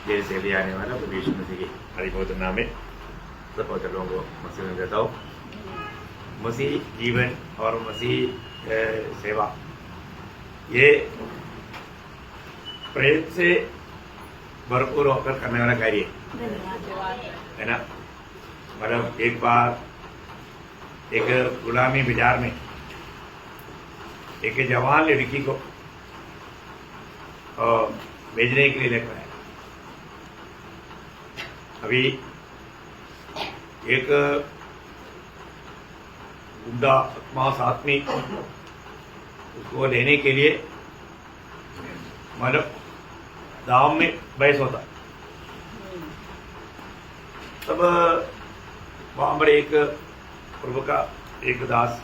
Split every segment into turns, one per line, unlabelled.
Jail से ले आने वाला प्रभु यीशु मसीह के हरि पवित्र नाम में सब पवित्र लोगों को मसीह में देता हूँ। मसीह जीवन और मसीह सेवा ये प्रेम से भरपूर होकर करने वाला कार्य है ना। मतलब एक बार एक गुलामी बाजार में एक जवान लड़की को भेजने के लिए लेकर आया। अभी एक गुंडा मांस आदमी उसको लेने के लिए मतलब दाम में बहस होता। तब वहां पर एक प्रभु का एक दास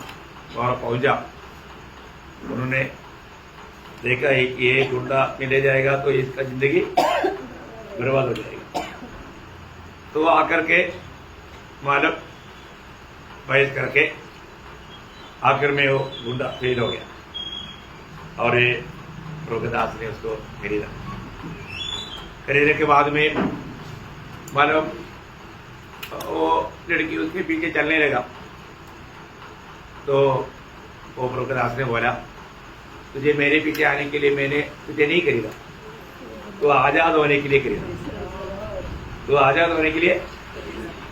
वहां पहुंचा। उन्होंने देखा है कि ये गुंडा ले जाएगा तो इसका जिंदगी बर्बाद हो जाएगा। तो आकर के मालक बहस करके आखिर में वो गुंडा फेल हो गया और ये प्रभु दास ने उसको खरीदा। खरीदने के बाद में मालूम वो लड़की उसके पीछे चलने लगा। तो वो प्रभु दास ने बोला, तुझे मेरे पीछे आने के लिए मैंने तुझे नहीं खरीदा, तो आजाद होने के लिए खरीदा, तो आजाद होने के लिए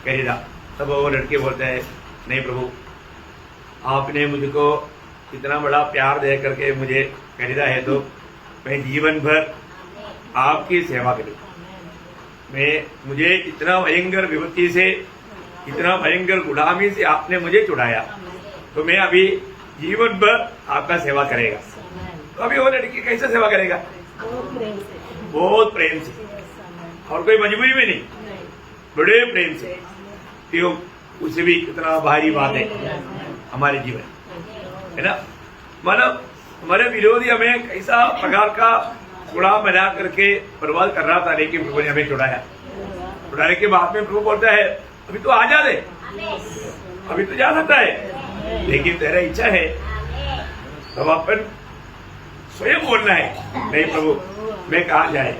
खरीदा। तब वो लड़के बोलते हैं, नहीं प्रभु, आपने मुझको इतना बड़ा प्यार दे करके मुझे खरीदा है तो मैं जीवन भर आपकी सेवा करूं। मुझे इतना भयंकर विपत्ति से, इतना भयंकर गुलामी से आपने मुझे छुड़ाया, तो मैं अभी जीवन भर आपका सेवा करेगा। तो अभी वो लड़की कैसे सेवा करेगा? बहुत प्रेम से और कोई मजबूरी में नहीं, बड़े प्रेम से। क्यों? उसे भी कितना भारी बात है हमारे जीवन, है ना। मतलब हमारे विरोधी हमें कैसा प्रकार का गुलाम बना करके बर्बाद कर रहा था, लेकिन प्रभु ने हमें छुड़ाया। छुड़ाने के बाद में प्रभु बोलता है, अभी तो आजाद है, अभी तो जा सकता है, लेकिन तेरा इच्छा है तब अपन स्वयं बोलना है, नहीं प्रभु मैं कहाँ जाए,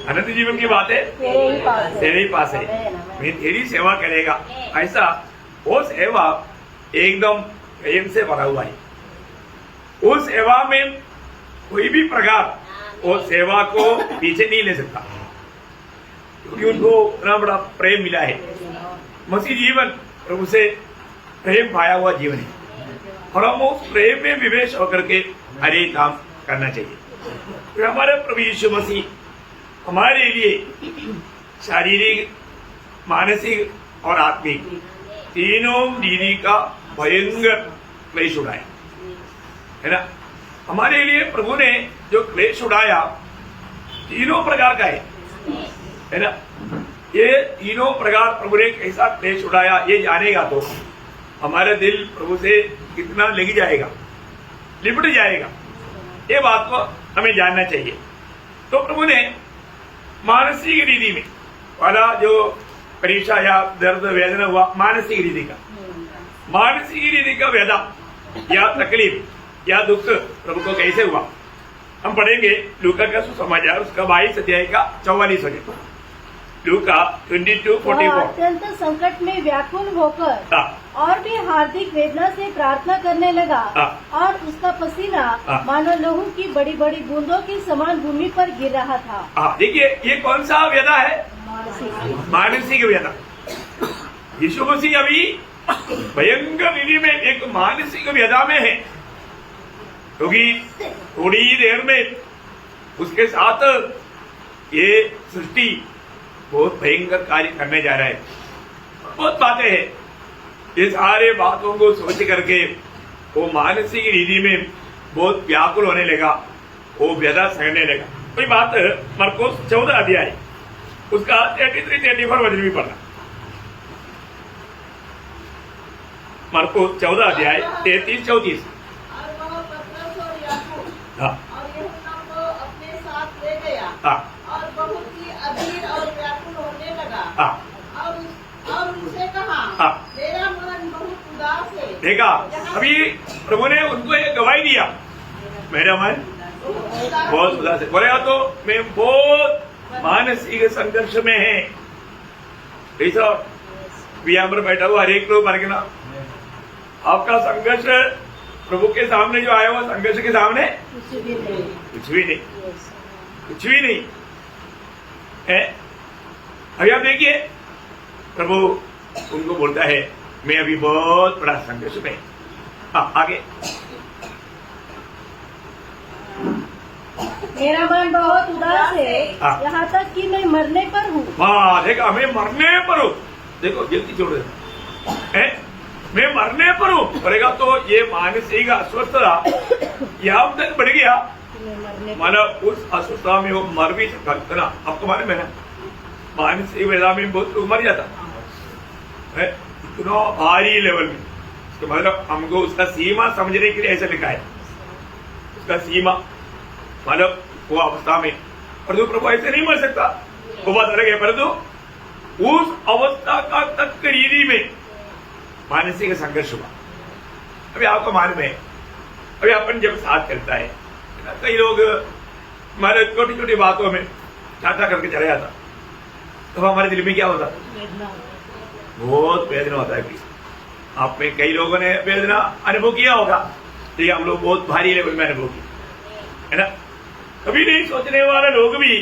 अनंत जीवन की बात है तेरे ही पास है, मैं तेरी सेवा करेगा। ऐसा वो सेवा एकदम प्रेम से भरा हुआ है। उस सेवा में कोई भी प्रकार वो सेवा को पीछे नहीं ले सकता, क्योंकि उनको इतना बड़ा प्रेम मिला है। मसीह जीवन प्रभु से प्रेम पाया हुआ जीवन है, और हम उस प्रेम में विवेश होकर के हर एक काम करना चाहिए। तो हमारे प्रभु यीशु मसीह हमारे लिए शारीरिक, मानसिक और आत्मिक तीनों दीदी का भयंकर क्लेश उठाया, है ना। हमारे लिए प्रभु ने जो क्लेश उठाया तीनों प्रकार का है ना। ये तीनों प्रकार प्रभु ने कैसा क्लेश उठाया ये जानेगा तो हमारा दिल प्रभु से कितना लग जाएगा, लिपट जाएगा, ये बात को हमें जानना चाहिए। तो प्रभु ने मानसिक रीति में वाला जो परीक्षा या दर्द वेदना हुआ, मानसिक रीति का, मानसिक रीति का वेदा या तकलीफ या दुख प्रभु को कैसे हुआ, हम पढ़ेंगे लूका का सुसमाचार उसका 22 अध्याय का 44 वचन। लूका 22:44।
अत्यंत संकट में व्याकुल होकर और भी हार्दिक वेदना से प्रार्थना करने लगा और उसका पसीना मानो लहू की बड़ी बड़ी बूंदों के समान भूमि पर गिर रहा था।
देखिए ये कौन सा वेदा है? मानसिक वेदा। यीशु मसीह अभी भयंकर विधि में एक मानसिक वेदा में है, क्योंकि थोड़ी ही देर में उसके साथ ये सृष्टि बहुत भयंकर कार्य करने जा रहा है। बहुत बातें हैं, ये सारे बातों को सोच करके वो मानसिक रीति में बहुत व्याकुल होने लगा, वो व्यथा सहने लगा। कोई बात मरकुस 14 अध्याय उसका 33-34 वचन भी पढ़ना। मरकुस 14 अध्याय 33-34। हाँ
अपने साथ ले गया और बहुत ही अधीर और व्याकुल होने लगा और उनसे कहा, मेरा मन बहुत उदास है।
देखा, अभी प्रभु ने उनको एक गवाही दिया, मेरा मन बहुत उदास है। बोलेगा तो मैं बहुत मानसिक संघर्ष में है। ऐसा यहाँ पर बैठा हुआ हर एक लोग मार के ना, आपका संघर्ष प्रभु के सामने जो आया हुआ संघर्ष के सामने कुछ भी नहीं, कुछ भी नहीं है। अभी आप देखिए प्रभु उनको बोलता है मैं अभी बहुत बड़ा संघर्ष में। हाँ आगे,
मेरा मन बहुत उदास है, यहाँ तक कि मैं मरने पर हूँ।
हाँ देखा, मैं मरने पर हूँ। देखो जल्दी छोड़ दे, मैं मरने पर हूँ करेगा तो ये मानसिक अस्वस्थता यहाँ तक बढ़ गया, माना उस अस्वस्थता में वो मर भी सकता ना। आपको मालूम है ना, मानसिक वेदना में बहुत लोग मर जाता है इतना भारी लेवल में। तो मतलब हमको उसका सीमा समझने के लिए ऐसा लिखा है, उसका सीमा मतलब वो अवस्था में। परंतु प्रभु ऐसे नहीं मर सकता, वो बात अलग है। परंतु उस अवस्था का तकरीरी में मानसिक संघर्ष हुआ। अभी आपको मालूम है, अभी अपन जब साथ करता है कई लोग हमारे छोटी छोटी बातों में टाटा करके चला जाता, तो हमारे दिल में क्या होता, बहुत वेदना होता है। आप में कई लोगों ने वेदना अनुभव किया होगा, तो हम लोग बहुत भारी लेवल में अनुभव किया है ना। कभी नहीं सोचने वाला लोग भी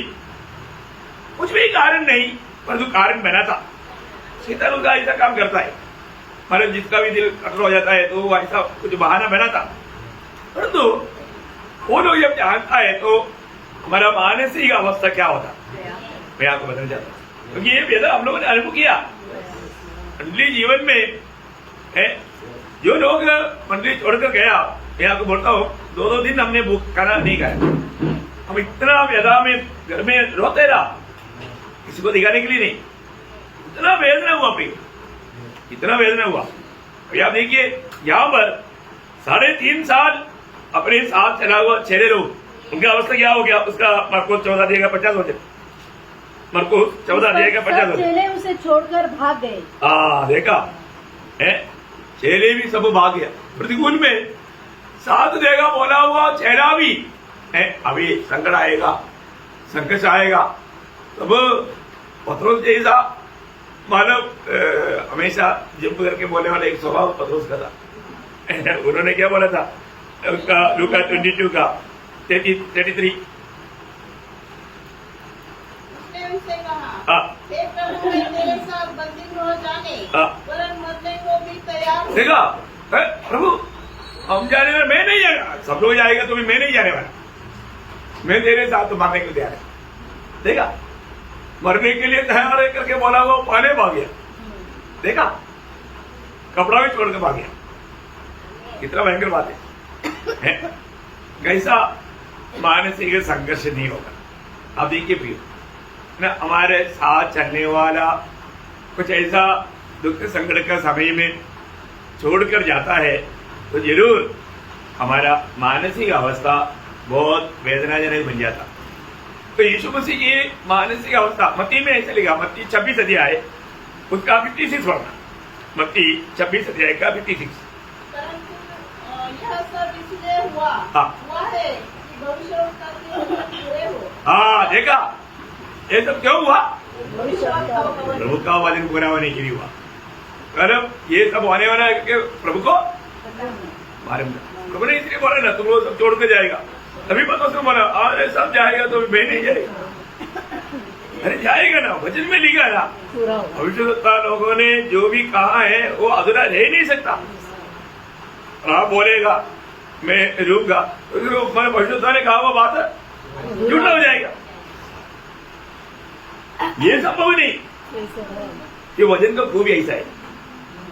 कुछ भी कारण नहीं, परंतु कारण बनाता। शैतान उसका ऐसा काम करता है, मतलब जिसका भी दिल कठोर हो जाता है तो वो ऐसा कुछ बहाना बनाता। परंतु वो लोग जब जानता है तो हमारा मानसिक अवस्था क्या होता मैं आपको बताना चाहता हूँ, क्योंकि ये वेदना हम लोगों ने अनुभव किया मंडली जीवन में है। जो लोग मंडली छोड़कर गया, मैं आपको बोलता हूँ 2-2 दिन हमने भूख खाना नहीं खाया, हम इतना वेदना में घर में रोते रहा, किसी को दिखाने के लिए नहीं। इतना वेदना हुआ प्रिय, इतना वेदना हुआ। अभी आप देखिए यहाँ पर 3.5 साल अपने साथ चला हुआ 6 लोग, उनका अवस्था क्या हो गया। उसका मरकुस 14 देगा 50 होते, मरकुस 14 देगा 50 होते।
चेले उसे छोड़कर भाग गए।
हाँ देखा है, चेले भी सब भाग गया। प्रतिकूल में साथ देगा बोला हुआ चेला भी है। अभी संकट आएगा, संकट आएगा, तब पत्रोस जैसा मानव हमेशा जंप करके बोलने वाला एक स्वभाव पत्रोस का था। उन्होंने क्या बोला था उसका लूका 22 का 33।
उसने उनसे कहा, हे प्रभु, मैं तेरे साथ बंदी हो जाने वरन मरने को भी तैयार हूँ।
देखा प्रभु, हम जाने वाले, मैं नहीं जाएगा, सब लोग जाएगा तो भी मैं नहीं जाने वाला, मैं तेरे साथ तो मरने को तैयार है। देखा, मरने के लिए तैयार है करके बोला वो पाले भाग गया। देखा, कपड़ा भी छोड़ के भाग गया। कितना भयंकर बात है। कैसा मानसिक संघर्ष नहीं होगा। अब देखिए प्रिय, ना हमारे साथ चलने वाला कुछ ऐसा दुख संकट का समय में छोड़कर जाता है तो जरूर हमारा मानसिक अवस्था बहुत वेदनाजनक बन जाता। तो यीशु मसीह की मानसिक अवस्था मत्ती में ऐसे लिखा, मत्ती 26 अध्याय उसका 56 पढ़ना, मत्ती 26 अध्याय का 56।
परंतु यह सब इसलिए हुआ है कि भविष्यवक्ता के वचन पूरे हो।
हाँ देखा, ये सब क्यों हुआ, प्रभु का वचन पूरा होने के लिए हुआ। मतलब ये सब होने वाला है कि प्रभु को मारे, प्रभु ने इसलिए बोला ना तुम लोग सब छोड़ के जाएगा, तभी पता उसने बोला अरे सब जाएगा तो मैं नहीं जाएगा। अरे जाएगा ना, वचन में लिखा ना, भविष्यवक्ता लोगों ने जो भी कहा है वो अधूरा रह नहीं सकता। आप बोलेगा मैं रुकूंगा, मैंने भविष्यवक्ता ने कहा वो बात झूठा हो जाएगा, ये संभव नहीं। ये वचन का खूब ऐसा है,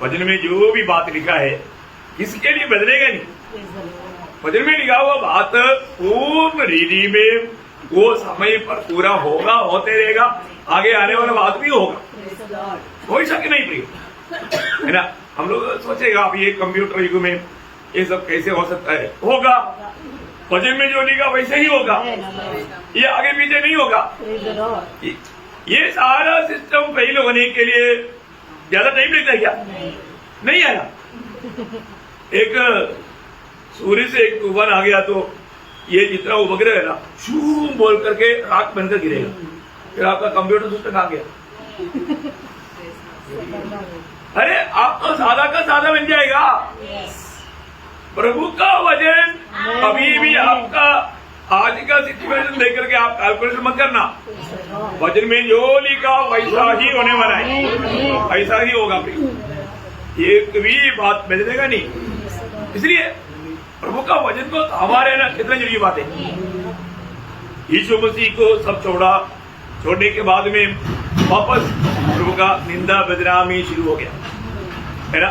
वचन में जो भी बात लिखा है किसके लिए बदलेगा नहीं। वचन में लिखा हुआ बात पूर्ण रीति में वो समय पर पूरा होगा, होते रहेगा, आगे आने वाला बात भी होगा, कोई शक नहीं प्रिय है ना। हम लोग सोचेगा अब ये कंप्यूटर युग में ये सब कैसे हो सकता है, होगा। वचन में जो लिखा वैसे ही होगा, ये आगे पीछे नहीं होगा। ये सारा सिस्टम फेल होने के लिए ज्यादा टाइम लगता है क्या, नहीं आया। एक सूर्य से एक तूफान आ गया तो ये जितना उपग्रह है ना शू बोल करके राख बनकर गिरेगा, फिर आपका कंप्यूटर सिस्टम कहाँ गया? अरे आप तो सादा का सादा बन जाएगा। प्रभु का वचन अभी भी आपका आज का सिचुएशन लेकर के आप कैलकुलेशन मत करना। वचन में जो लिखा वैसा ही होने वाला है, ऐसा ही होगा। एक भी बात बदलेगा नहीं। इसलिए प्रभु का वचन को हमारे ना कितना जरूरी बात है। यीशु मसीह को सब छोड़ने के बाद में वापस प्रभु का निंदा बदनामी शुरू हो गया, है ना।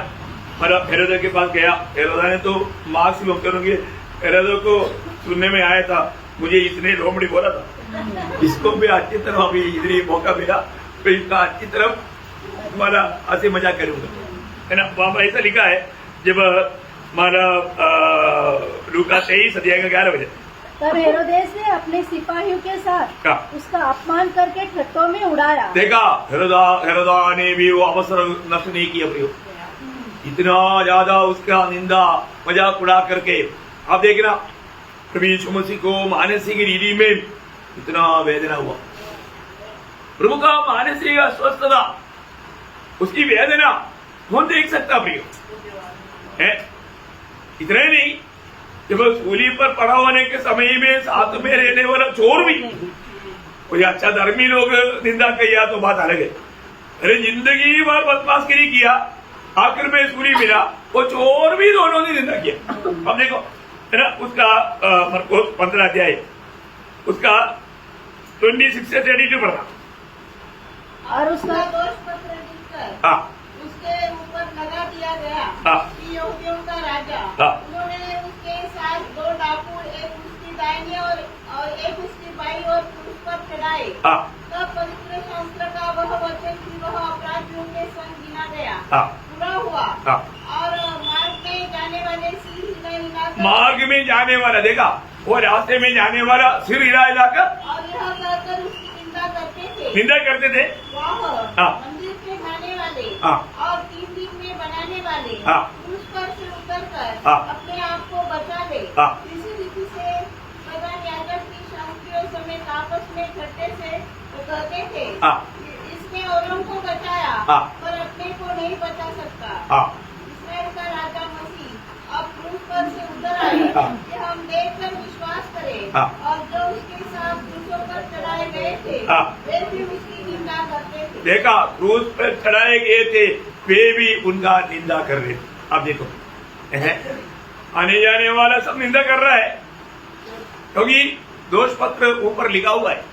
मतलब हेरोद के पास गया, हेरोद ने तो मार्क्स में करूंगे, हेरोद को सुनने में आया था, मुझे इतने लोमड़ी बोला था, इसको भी अच्छी तरह अभी इधर मौका मिला तो इसका अच्छी तरह तुम्हारा हंसी मजाक करूंगा, है ना। वहां ऐसा लिखा है जब हमारा लूका 23 अध्याय का 11 बजे,
तब हेरोदेस ने अपने सिपाहियों के साथ उसका अपमान करके ठट्टों में उड़ाया। देखा
हेरोदा ने भी वो अवसर नष्ट नहीं किया प्रियो, इतना ज्यादा उसका निंदा मजाक उड़ा करके। आप देखना प्रभु यीशु मसीह को मानसिक रीति में इतना वेदना हुआ, प्रभु का मानसिक अस्वस्थता, उसकी वेदना कौन देख सकता प्रियो है। इतना ही नहीं, जब सूली पर पड़ा होने के समय में साथ में रहने वाला चोर भी, कोई अच्छा धर्मी लोग निंदा किया तो बात अलग है। अरे जिंदगी भर बदमाशगिरी किया, आखिर में सूली मिला, वो चोर भी दोनों ने निंदा किया। अब देखो है ना, उसका मरकुस 15 अध्याय उसका 26 से 32 पढ़ना।
और उसका दोष पत्र लिखकर उसके ऊपर लगा दिया गया कि यहूदियों का राजा। उन्होंने उसके साथ 2 डाकू, एक उसकी दाहिनी और एक उसकी बाईं ओर क्रूस पर चढ़ाए। तब पवित्र शास्त्र का वह वचन कि वह अपराधियों के संग गिना गया पूरा हुआ। और
मार्ग में जाने वाला देखा, वो रास्ते में जाने वाला सिर हिला हिलाकर
और यह कहकर उसकी निंदा
करते थे
मंदिर के ढाने वाले और 3 दिन में बनाने वाले क्रूस पर से उतरकर अपने आप को बचा ले। इसी रीति से प्रधान याजक की शास्त्रियों समेत आपस में इकट्ठे से वो कहते थे, इसने औरों को बचाया पर अपने को नहीं बचा सकता। इस्राएल का राजा मसीह अब क्रूस पर से उतर आए, कि हम देखकर विश्वास करें। और जो उसके साथ क्रूसों पर चढ़ाए गए थे वे भी उसकी निंदा करते थे।
देखा, क्रूस पर चढ़ाए गए थे वे भी उनका निंदा कर रहे थे। अब देखो आने जाने वाला सब निंदा कर रहा है, क्योंकि दोष पत्र ऊपर लिखा हुआ है।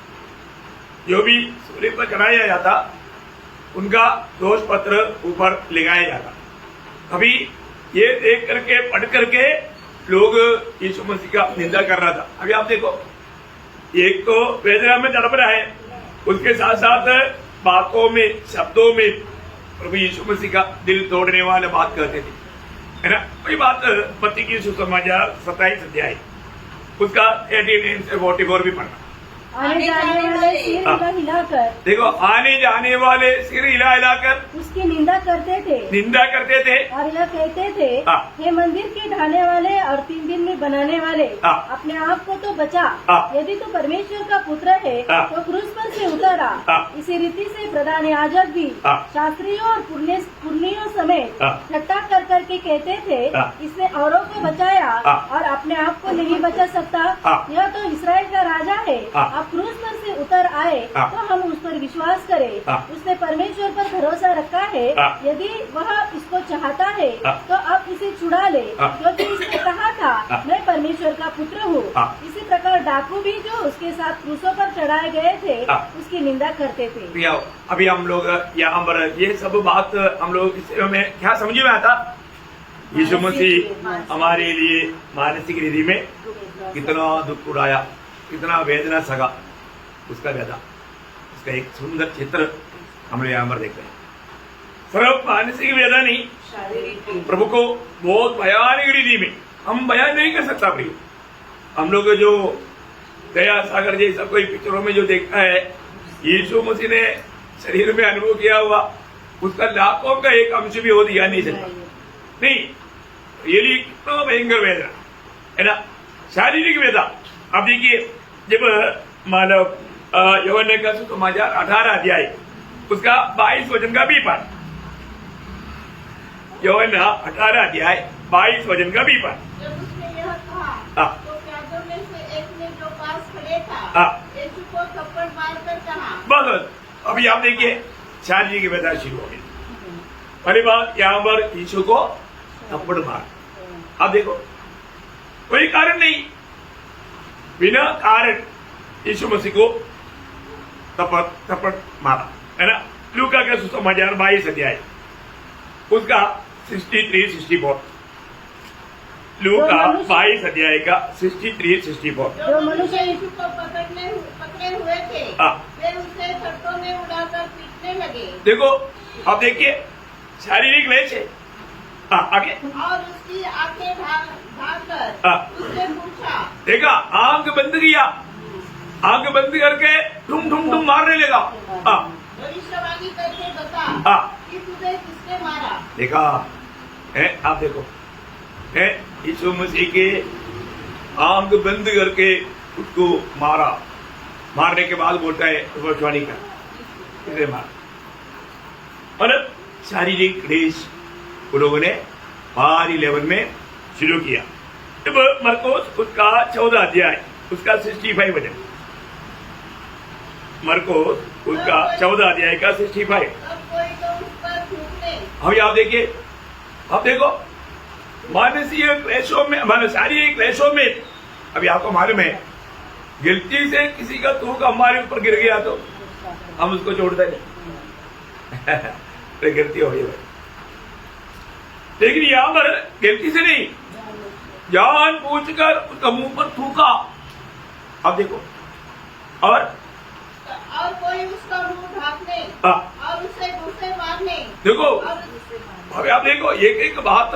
जो भी सूली पर चढ़ाया जाता उनका दोष पत्र ऊपर लिखाया जाता। अभी ये देख करके पढ़ करके लोग यीशु मसीह का निंदा कर रहा था। अभी आप देखो, एक तो वेदना में तड़प रहा है, उसके साथ साथ बातों में शब्दों में प्रभु यीशु मसीह का दिल तोड़ने वाले बात कहते थे, है ना। वही बात मत्ती की सुसमाचार 27 अध्याय उसका 38 से 44 भी पढ़ना।
आने जाने वाले सिर हिलाकर,
देखो, आने जाने वाले सिर हिलाकर
उसकी निंदा करते थे
और
यह कहते थे, हे मंदिर के ढाने वाले और 3 दिन में बनाने वाले, अपने आप को तो बचा। यदि तू परमेश्वर का पुत्र है तो क्रूस पर से उतर आ। इसी रीति से प्रधान याजक भी शास्त्रियों और पुर्नियों समेत ठट्ठा कर करके कहते थे, इसने औरों को बचाया और अपने आप को नहीं बचा सकता। यह तो इस्राएल का राजा है, अब क्रूस पर से उतर आए तो हम उस पर विश्वास करें। उसने परमेश्वर पर भरोसा रखा है, यदि वह इसको चाहता है तो अब इसे छुड़ा ले, क्योंकि इसने कहा था मैं परमेश्वर का पुत्र हूँ। इसी प्रकार डाकू भी जो उसके साथ क्रूसों पर चढ़ाए गए थे उसकी निंदा करते थे।
अभी हम लोग यहाँ पर ये सब बात हम लोग इसमें क्या समझ में आता, यीशु मसीह हमारे लिए मानसिक रीति में कितना दुख उड़ाया, कितना वेदना सगा, उसका वेदा, उसका एक सुंदर चित्र हम लोग यहाँ पर देख रहे हैं। सिर्फ मानसिक वेदना नहीं, प्रभु को बहुत भयानक रीति में हम बयान नहीं कर सकता। प्रिय, हम लोग जो दया सागर जैसा कोई पिक्चरों में जो देखता है, यीशु मसीह ने शरीर में अनुभव किया हुआ उसका लाखों का एक अंश भी हो दिया नहीं सकता। नहीं, ये कितना भयंकर वेदना है ना, शारीरिक वेदना। अब देखिए, जब मानव यूहन्ना का सुसमाचार 18 अध्याय उसका 22 वचन का बी पाठ। यूहन्ना 18 अध्याय 22 वचन का बी पाठ।
जब उसने यह कहा
हाँ।
तो प्यादों में से एक ने जो पास खड़े था
हाँ।
यीशु को थप्पड़ मारकर कहा।
बस अभी आप देखिए शादी की बता शुरू हो गई। पहली बात यहाँ पर यीशु को थप्पड़ मार। आप देखो कोई कारण नहीं, बिना कारण यीशु मसीह को थप्पड़ मारा है ना। लूका का सुसमाचार 22 अध्याय उसका 63-64। लूका 22 अध्याय का 63-64।
जो मनुष्य यीशु को पकड़े हुए थे
हाँ।
वे उसे छत्तों में उड़ाकर पीटने लगे।
देखो अब देखिए शारीरिक क्लेश है। आगे
और उसकी आंखें ढाकर
हाँ।
उससे पूछा।
देखा आंख बंद किया, आंख बंद करके ठुम ठुम ठुम मारने लगा।
भविष्यवाणी करके बता
हाँ।
कि तुझे किसने मारा।
देखा है, आप देखो है यीशु मसीह के आंख बंद करके उसको मारा। मारने के बाद बोलता है भविष्यवाणी कर किसने मारा। मतलब शारीरिक क्लेश उन लोगों ने भारी लेवल में शुरू किया। जब मरकोस उसका 14 अध्याय उसका 65 वचन। मरकोस उसका 14 अध्याय का 65।
तब कोई तो उस पर थूकने।
अभी आप देखिए, आप देखो मानसीय क्लेशों में, मानव शारीरिक क्लेशों में अभी आपको मालूम है गलती से किसी का थूक हमारे ऊपर गिर गया तो हम उसको छोड़ते नहीं। गलती हो गई भाई, लेकिन यहां पर गलती से नहीं, जान पूछकर उसका मुंह पर थूका। अब देखो और
कोई उसका मुंह ढांकने और उसे घूंसे मारने।
देखो
और उसे-
अभी आप देखो एक एक बात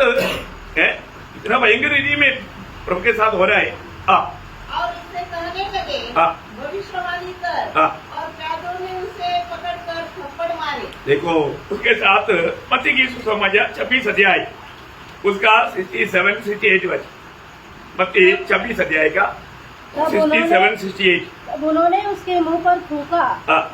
है इतना भयंकर रीति में प्रभु के साथ हो रहा है।
और उससे कहने लगे भविष्यवाणी कर।
हाँ।
और प्यादों ने उसे पकड़कर थप्पड़ मारे।
देखो उसके साथ मत्ती की सुसमाचार 26 अध्याय उसका 67-68 वचन। मत्ती 26 अध्याय का 67-68।
तब उन्होंने उसके मुंह पर थूका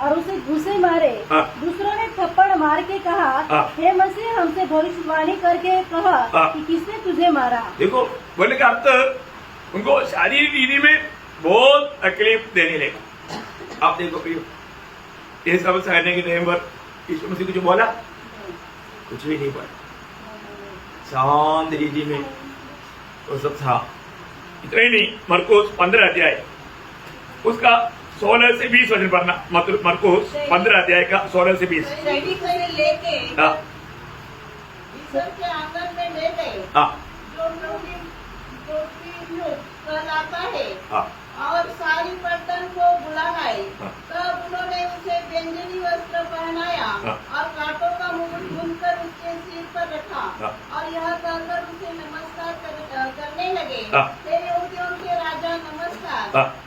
और उसे घूसे मारे। दूसरों ने थप्पड़ मार के कहा, हे मसीह हमसे भविष्यवाणी करके कहा कि किसने तुझे मारा।
देखो बोलने का अर्थ उनको शारीरिक रीति में बहुत तकलीफ देने लगा। आप देखो प्रियो ये सब सहने के टाइम पर यीशु मसीह कुछ बोला, कुछ भी नहीं बोला, शांत रीति में वो सब था। इतना ही नहीं, मरकोस 15 अध्याय उसका 16 से 20 वचन पढ़ना। मरकोस 15 अध्याय का 16 से 20।
सैनिक उसे लेके ईश्वर के आंगन में ले गए जो कहलाता है और सारी पलटन को बुलाए। तब उन्होंने उसे व्यंजनी वस्त्र पहनाया और कांटों का मुकुट बुनकर उसके सिर पर रखा और यह कहकर उसे नमस्कार करने लगे, हे यहूदियों के राजा नमस्कार।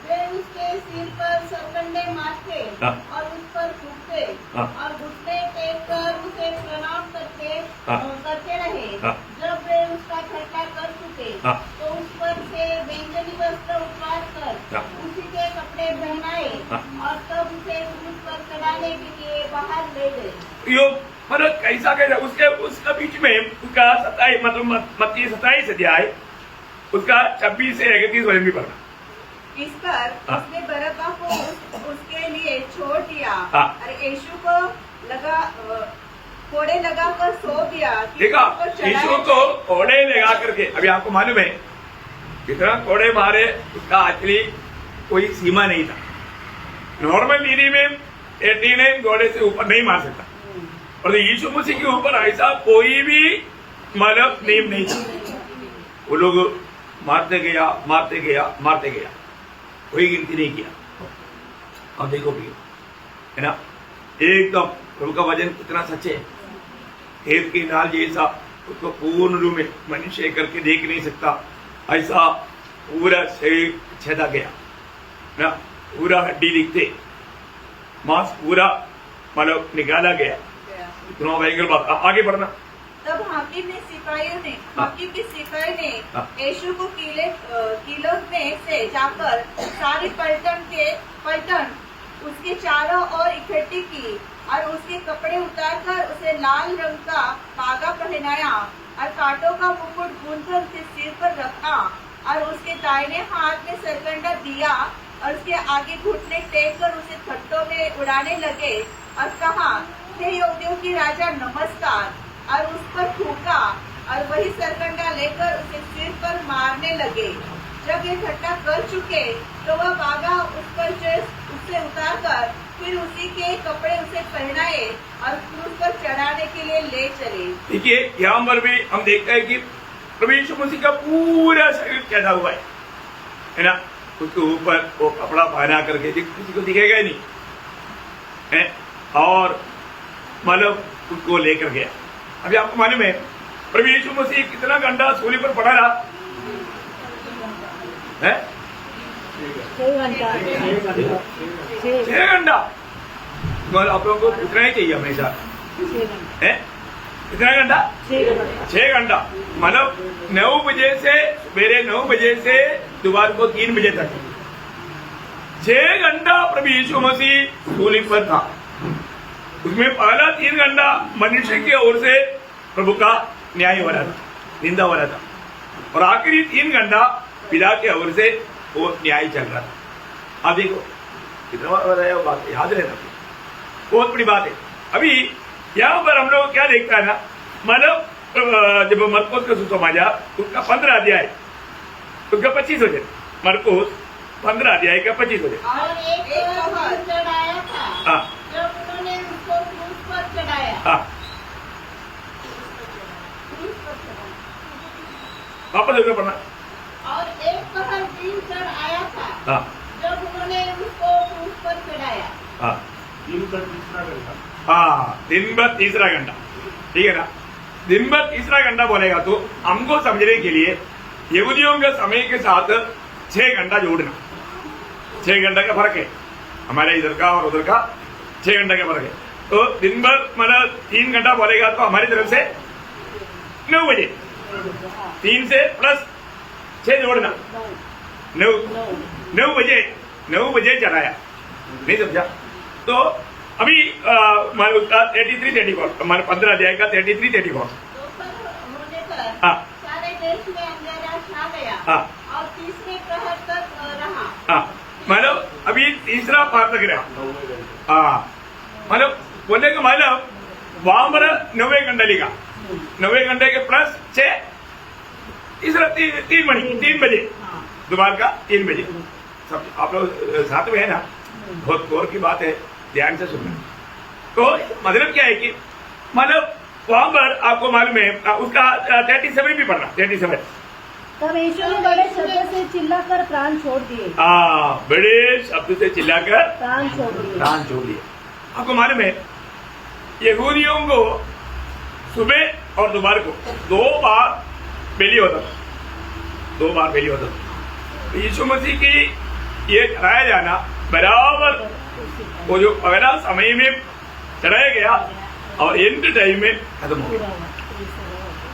वे उसके सिर पर सरकंडे मारते और उस पर थूकते और घुटने टेक कर उसे प्रणाम करते रहे। जब वे उसका खर्चा कर चुके तो उस पर से व्यंजनी वस्त्र उतार कर उसी के कपड़े पहनाए और तब उसे क्रूस पर चढ़ाने के लिए बाहर ले गए।
यो मतलब कैसा उसके उसका बीच में उसका 27 मतलब मत्ती 27 अध्याय उसका 26 से 31 वचन भी पढ़ना।
इस पर उसने बरअब्बा को उसके लिए छोड़ दिया और यीशु को कोड़े लगाकर सौंप दिया।
देखा यीशु को कोड़े लगा करके, अभी आपको मालूम है कितना कोड़े मारे उसका एक्चुअली कोई सीमा नहीं था। नॉर्मल रीति में 89 घोड़े से ऊपर नहीं मार सकता, और यीशु मसीह के ऊपर ऐसा कोई भी मतलब नियम नहीं था। वो लोग मारते गया मारते गया मारते गया, कोई गिनती नहीं किया। अब देखो भी है ना, एकदम प्रभु का वचन कितना सच्चे है। खेत की नाल जैसा उसको पूर्ण रूप में मनुष्य करके देख नहीं सकता, ऐसा पूरा शरीर छेदा गया ना, पूरा हड्डी दिखते, मांस पूरा मतलब निकाला गया। इतना भयंकर बात। आगे बढ़ना।
तब हाकिम के सिपाही ने यीशु को किले में से जाकर सारी पलटन उसके चारों ओर इकट्ठी की और उसके कपड़े उतारकर उसे लाल रंग का धागा पहनाया और कांटों का मुकुट गूंथकर उसके सिर पर रखा और उसके दाहिने हाथ में सरकंडा दिया और उसके आगे घुटने टेक कर उसे थट्टों में उड़ाने लगे और कहा, हे यहूदियों की राजा नमस्कार, और उस पर थूका और वही सरकंडा लेकर उसे सिर पर मारने लगे। जब ये घटना कर चुके तो वह भागा उस पर से उससे उतारकर फिर उसी के कपड़े उसे पहनाए और क्रूस पर चढ़ाने के लिए ले चले।
देखिए यहाँ पर भी हम देखते हैं कि प्रभु यीशु मसीह का पूरा शरीर कैसा हुआ है ना, उसके ऊपर वो कपड़ा पहना करके किसी को दिखेगा ही नहीं है, और मतलब उसको लेकर गया। अभी आपको मालूम है प्रभु यीशु मसीह कितना घंटा सूली पर पड़ा रहा है?
6 घंटा
6 घंटा। मतलब आप लोगों को इतना ही चाहिए हमेशा है, कितना घंटा? 6 घंटा। मतलब 9 बजे से सवेरे 9 बजे से दोपहर को 3 बजे तक 6 घंटा प्रभु यीशु मसीह सूली पर था। उसमें पहला 3 घंटा मनुष्य की ओर से प्रभु का न्याय हो रहा था, निंदा हो रहा था, और आखिरी 3 घंटा पिता के ओर से वो न्याय चल रहा था। अब देखो कितना वो बात याद रहना, बहुत बड़ी बात है। अभी यहाँ पर हम लोग क्या देखता है ना, मतलब जब मरकुस का सुसमाचार उसका 15 अध्याय उसका 25 हो जाए, मरकुस 15 अध्याय का 25 हो जाए।
और एक पहाड़ चढ़ाया था
हाँ
जब उन्होंने उसको क्रूस पर चढ़ाया।
हाँ
क्रूस पर चढ़ाया।
वापस देखना पड़ना।
और एक पहर दिन चढ़ आया था
हाँ
जब उन्होंने उसको क्रूस पर चढ़ाया।
हाँ हाँ, दिन भर तीसरा घंटा, ठीक है ना। दिन भर तीसरा घंटा बोलेगा तो हमको समझने के लिए यहूदियों के समय के साथ 6 घंटा जोड़ना, 6 घंटा का फर्क है, हमारे इधर का और उधर का 6 घंटा का फर्क है। तो दिन भर मतलब 3 घंटा बोलेगा तो हमारी तरफ से 9 बजे, 3 से प्लस 6 जोड़ना, 9 बजे चढ़ाया। नहीं समझा? तो अभी हमारे उसका 33-34 हमारे 15 अध्याय का 33-34
दोपहर होने पर
हाँ
सारे देश में अंधेरा छा गया
हाँ
और तीसरे प्रहर तक रहा।
हाँ, मतलब अभी तीसरा पार तक रहा। हाँ, मतलब बोलने का मतलब वहां पर 9 घंटा लिखा, 9 घंटे के प्लस 6 तीसरा 3 बजे दोपहर का 3 बजे। सब आप लोग साथ में है ना, बहुत गौर की बात है, ध्यान से सुनना। तो मतलब क्या है कि मतलब वहां पर आपको मालूम है उसका 37 भी पढ़ना, 37।
तब यीशु ने बड़े शब्द से चिल्लाकर प्राण छोड़ दिए।
बड़े शब्द से चिल्लाकर
प्राण छोड़ दिए।
प्राण छोड़ दिए। आपको मालूम है यहूदियों को सुबह और दोपहर को 2 बार बेली होता था, 2 बार बेली होता था। यीशु मसीह की ये चढ़ाया जाना बराबर वो जो पहला समय में चढ़ाया गया और एंड टाइम में खत्म हो गया।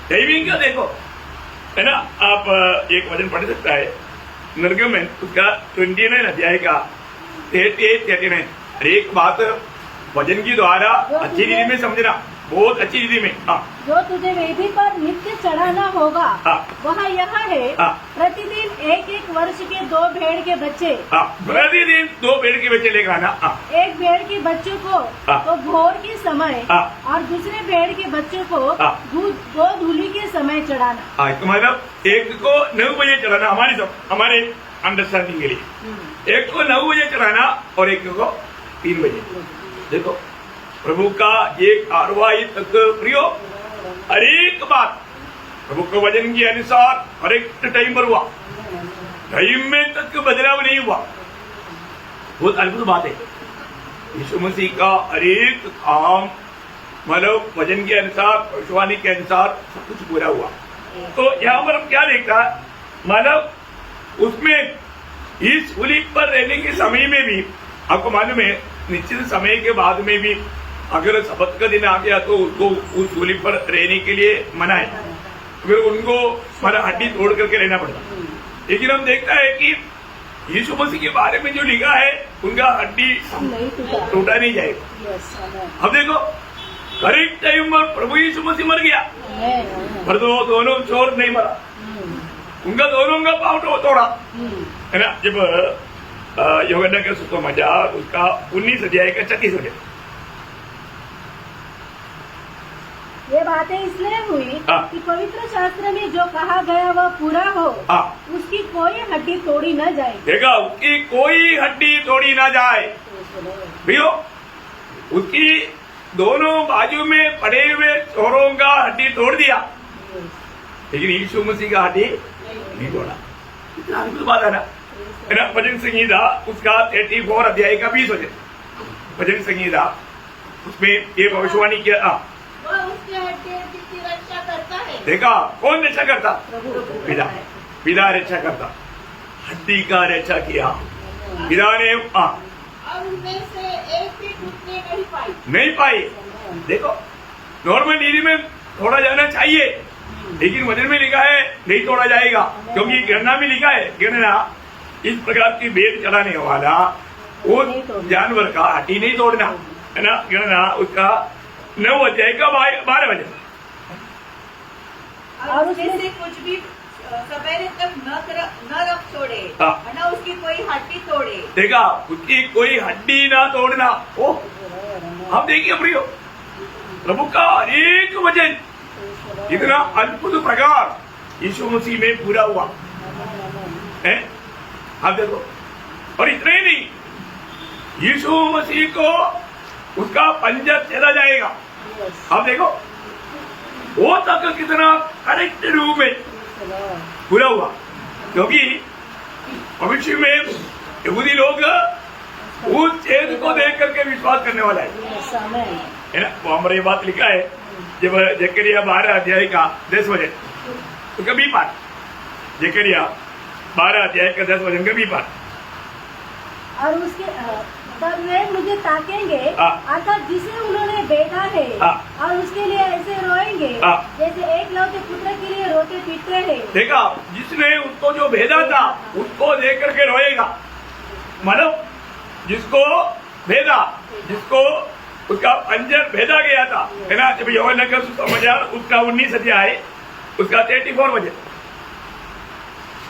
टाइमिंग का देखो है ना, आप एक वचन पढ़ सकता है निर्गमन उसका 29 अध्याय का 38-39। हर एक बात वचन की द्वारा अच्छी रीति में समझना, बहुत अच्छी रीति में। हाँ,
जो तुझे वेदी पर नित्य चढ़ाना होगा
हाँ,
वह यह है,
हाँ,
प्रतिदिन 1-1 वर्ष के 2 भेड़ के बच्चे,
हाँ, प्रतिदिन 2 भेड़ के बच्चे लेकर आना। हाँ,
1 भेड़ के बच्चों को
हाँ,
तो भोर के समय
हाँ,
और दूसरे भेड़ के बच्चों को
हाँ,
दो धूली के समय चढ़ाना।
हाँ, तो मतलब एक को 9 बजे चढ़ाना, हमारे अंडरस्टैंडिंग के लिए एक को 9 बजे चढ़ाना और एक को 3 बजे। देखो प्रभु का एक कार्रवाई तक प्रियो, हर एक बात प्रभु के वचन के अनुसार हर एक टाइम पर हुआ, टाइम में तक बदलाव नहीं हुआ। बहुत अद्भुत बात है। यीशु मसीह का हर एक काम मतलब वचन के अनुसार, भविष्यवाणी के अनुसार सब कुछ पूरा हुआ। तो यहाँ पर हम क्या देखता है, मतलब उसमें इस सूली पर रहने के समय में भी आपको मालूम है निश्चित समय के बाद में भी अगर शबत का दिन आ गया तो उसको उस सूली पर रहने के लिए मना है, फिर उनको हड्डी तोड़ करके रहना पड़ता। लेकिन हम देखता है कि यीशु मसीह के बारे में जो लिखा है उनका हड्डी
नहीं टूटा।
टूटा नहीं जाएगा।
यस, आमेन।
अब देखो करेक्ट टाइम पर प्रभु यीशु मसीह मर गया,
आमेन, आमेन।
पर तो दोनों चोर नहीं मरा, उनका दोनों का पाँव तोड़ा, है ना। जब यूहन्ना का सुसमाचार उसका 19 अध्याय का 36 अध्याय।
ये बातें इसलिए हुई
हाँ।
कि पवित्र शास्त्र में जो कहा गया वह पूरा हो,
हाँ,
उसकी कोई हड्डी तोड़ी न जाए।
देखा, उसकी कोई हड्डी तोड़ी ना जाए। भैया उसकी दोनों बाजू में पड़े हुए चोरों का हड्डी तोड़ दिया, लेकिन यीशु मसीह का हड्डी नहीं तोड़ा। कितना अद्भुत बात है ना। भजन संगीता उसका 34 अध्याय का 20 वचन, भजन संगीता उसमें ये भविष्यवाणी किया।
वह उसके हड्डी की रक्षा करता है।
देखा, कौन रक्षा करता?
प्रभु।
पिता, पिता रक्षा करता, हड्डी का रक्षा किया पिता ने।
और उनमें से एक भी टूटने नहीं पाई।
देखो, नॉर्मल नीति में तोड़ा जाना चाहिए, लेकिन वचन में लिखा है नहीं तोड़ा जाएगा, क्योंकि गणना में लिखा है, गणना इस प्रकार की भेद चढ़ाने वाला वो जानवर का हड्डी नहीं तोड़ना, है ना। गणना उसका 9 अध्याय का 12 वचन।
और उसमें से कुछ भी सवेरे तक न रख छोड़े,
हाँ।
न उसकी कोई हड्डी तोड़े।
देखा, उसकी कोई हड्डी ना तोड़ना। ओ, हम देखिए प्रियो, प्रभु का अनेक वचन इतना अद्भुत प्रकार यीशु मसीह में पूरा हुआ है। आप देखो, और इतना ही नहीं, यीशु मसीह को उसका पंजा चला जाएगा। आप देखो वो तक कितना करेक्ट रूप में पूरा हुआ, क्योंकि भविष्य में यहूदी लोग उस छेद को देख करके विश्वास करने वाला है ना। वो हमारे बात लिखा है जब जकरिया 12 अध्याय का 10 वचन, तो कभी पाठ, जकरिया 12 अध्याय का 10 वचन कभी पाठ।
और उसके तब वे मुझे ताकेंगे,
हाँ।
अर्थात जिसे उन्होंने बेटा है,
हाँ।
और उसके लिए ऐसे रोएंगे
हाँ।
जैसे एक लौते पुत्र के लिए रोते पीटते हैं।
देखा, जिसने उसको जो भेजा था उसको देख करके रोएगा, मतलब जिसको भेजा, जिसको उसका पंजर भेजा गया था, है ना। जब यूहन्ना का सुसमाचार उसका 19 अध्याय उसका 34 वचन।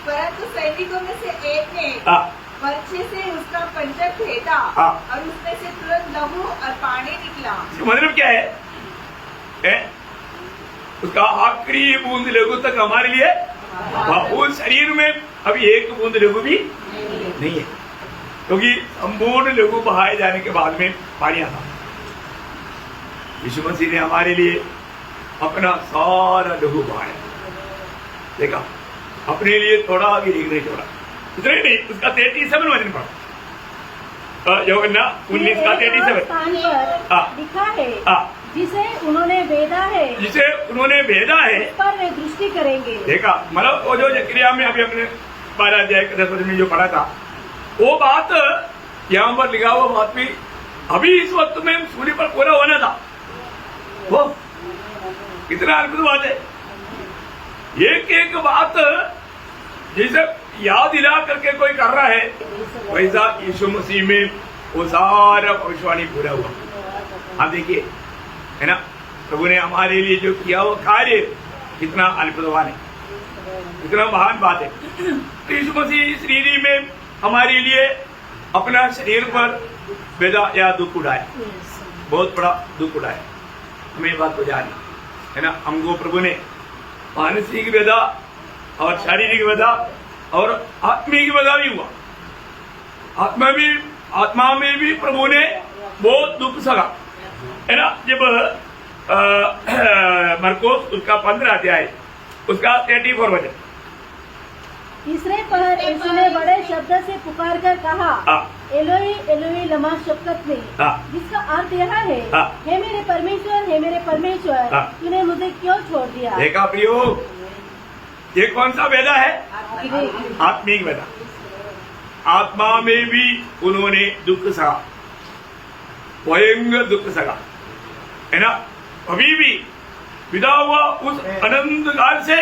परंतु सैनिकों में से एक ने बर्छे से उसका पंजर फेंका,
हाँ।
और उसमें से तुरंत लहू और पानी निकला।
मतलब क्या है? उसका आखिरी बूंद लहू तक हमारे लिए, उस शरीर में अभी एक बूंद लहू भी नहीं है, क्योंकि संपूर्ण लहू बहाए जाने के बाद में पानी आता। यीशु मसीह ने हमारे लिए अपना सारा लहू बहाया। देखा, अपने लिए थोड़ा भी नहीं छोड़ा। इतना ही नहीं, उसका 37 वचन पढ़ा, यूहन्ना 19 का 37
स्थान पर
हाँ।
लिखा है,
हाँ।
जिसे उन्होंने भेजा है,
जिसे उन्होंने भेजा है,
उस पर वे दृष्टि करेंगे।
देखा, मतलब वो जो जकरिया में अभी अपने 12 अध्याय के 10 वचन में जो पढ़ा था, वो बात यहाँ पर लिखा हुआ बात भी अभी इस वक्त में सूर्य पर पूरा होना था। वो कितना अद्भुत बात है। एक एक बात जैसे याद दिला करके कोई कर रहा है, वैसा यीशु मसीह में वो सारा भविष्यवाणी पूरा हुआ। आप देखिए, है ना, प्रभु ने हमारे लिए जो किया वो कार्य कितना अद्भुतवान है, कितना महान बात है। तो यीशु मसीह इस रीति में हमारे लिए अपना शरीर पर वेदा या दुख उड़ाया, बहुत बड़ा दुख उड़ाया। हमें बात को जानना है ना, हमको प्रभु ने मानसिक वेदा और शारीरिक वेदा और आत्मिक वेदा भी हुआ। आत्मा में भी प्रभु ने बहुत दुख सहा, है ना। जब मरकोस उसका 15 अध्याय उसका 34 वचन।
तीसरे पहर यीशु ने बड़े शब्द से पुकार कर कहा, एलोही एलोही लमा शब्कतनी, जिसका अर्थ यह है, हे मेरे परमेश्वर, हे मेरे परमेश्वर, तूने मुझे क्यों छोड़ दिया।
देखा प्रियो, ये कौन सा वेदा है? आत्मिक वेदा। आत्मा में भी उन्होंने दुख सहा, भयंकर दुख सहा, है ना। अभी भी विदा हुआ उस अनंत काल से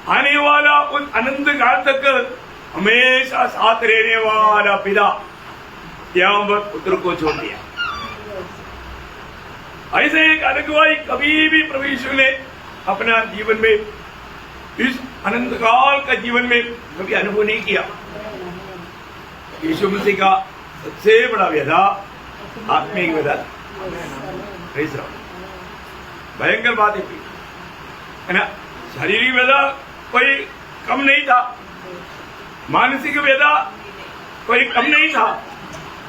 आने वाला उस अनंत काल तक हमेशा साथ रहने वाला पिता यहाँ पर पुत्र को छोड़ दिया। ऐसे एक अगुवाई कभी भी प्रभु यीशु ने अपना जीवन में, इस अनंत काल का जीवन में कभी अनुभव नहीं किया। यीशु मसीह का सबसे बड़ा व्यथा आत्मिक व्यथा, भयंकर बात है ना। शारीरिक व्यथा कोई कम नहीं था, मानसिक व्यथा कोई कम नहीं था,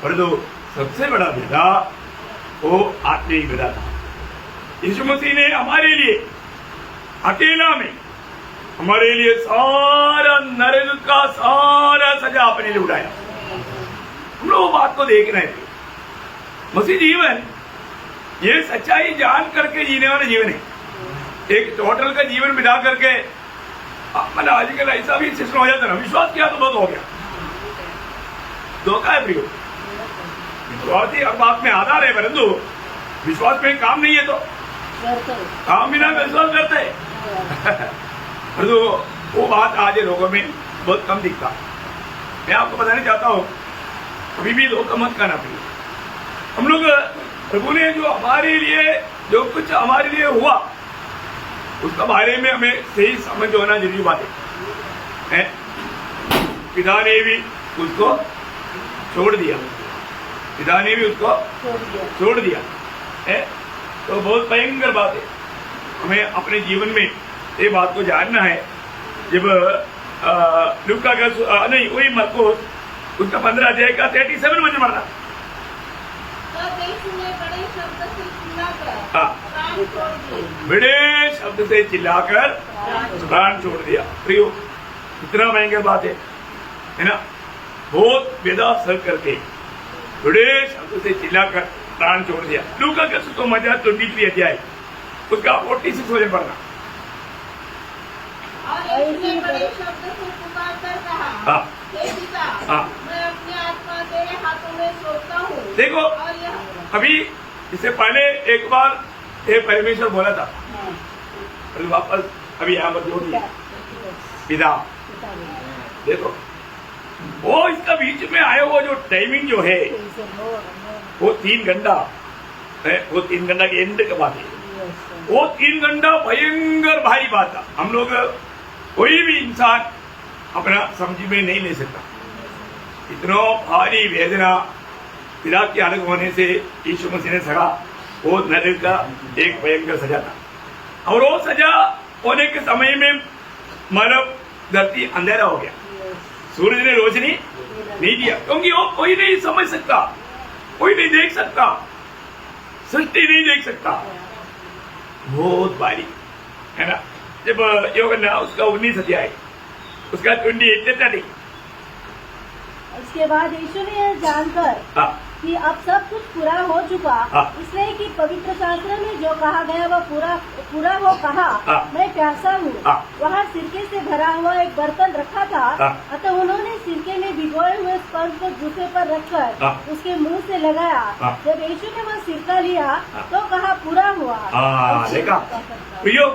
परंतु सबसे बड़ा व्यथा वो आत्मिक व्यथा था। यीशु मसीह ने हमारे लिए अकेला में हमारे लिए सारा नरक का सारा सजा अपने लिए उठाया। हम लोग बात को देख रहे थे। मसीह जीवन ये सच्चाई जान करके जीने वाला जीवन है। एक टोटल का जीवन बिता करके मतलब आजकल ऐसा भी सिस्टम हो जाता है ना, विश्वास किया तो बहुत हो गया, धोखा है प्रियो। विश्वास ही हर बात में आधार है, परंतु विश्वास में काम नहीं है तो काम बिना विश्वास करते है। परंतु वो बात आज लोगों में बहुत कम दिखता। मैं आपको बताना चाहता हूँ, अभी भी धोखा मत करना प्रियो। हम लोग प्रभु ने जो हमारे लिए जो कुछ हमारे लिए हुआ उसका बारे में हमें सही समझ होना जरूरी बात है। पिता ने भी उसको छोड़ दिया, पिता ने भी उसको छोड़ दिया है, तो बहुत भयंकर बात है। हमें अपने जीवन में ये बात को जानना है। जब लूका का नहीं वही मरकुस उसका 15 अध्याय का 37 में पढ़ना, बड़े शब्द से चिल्लाकर प्राण छोड़ दिया। प्रियो, इतना भयंकर बात है ना। बहुत वेदा सर करके बड़े शब्द से चिल्लाकर प्राण छोड़ दिया। लूका का तो मजा 23 अध्याय उसका 46 वजन पढ़ना।
बड़े शब्द से पुकार कर कहा, हे पिता, मैं अपनी आत्मा तेरे हाथों में सौंपता हूँ।
देखो, अभी इससे पहले एक बार ये परमेश्वर बोला था, और वापस अभी यहाँ पर जोड़ दिया पिता। देखो, वो इसका बीच में आया वो जो टाइमिंग जो है वो 3 घंटा है, वो 3 घंटा के एंड का बात है। वो 3 घंटा भयंकर भारी बात था। हम लोग कोई भी इंसान अपना समझ में नहीं ले सकता। इतना भारी वेदना पिता के अलग होने से यीशु मसीह ने सहा, वो नरक का एक भयंकर सजा था। और वो सजा होने के समय में मानव धरती अंधेरा हो गया, सूरज ने रोशनी नहीं दिया, क्योंकि वो कोई नहीं समझ सकता, कोई नहीं देख सकता, सृष्टि नहीं देख सकता। बहुत भारी है ना। जब योगन्ना उसका 19 अध्याय उसका 28 नहीं।
उसके बाद यीशु ने यह जानकर कि अब सब कुछ पूरा हो चुका, इसलिए कि पवित्र शास्त्र में जो कहा गया वह पूरा हो कहा, मैं प्यासा हूँ। वहाँ सिरके से भरा हुआ एक बर्तन रखा था, अतः उन्होंने सिरके में भिगोए हुए स्पर्श को जूते पर रखकर उसके मुंह से लगाया। जब यीशु ने वह सिरका लिया तो कहा, पूरा हुआ।
देखा प्रियो,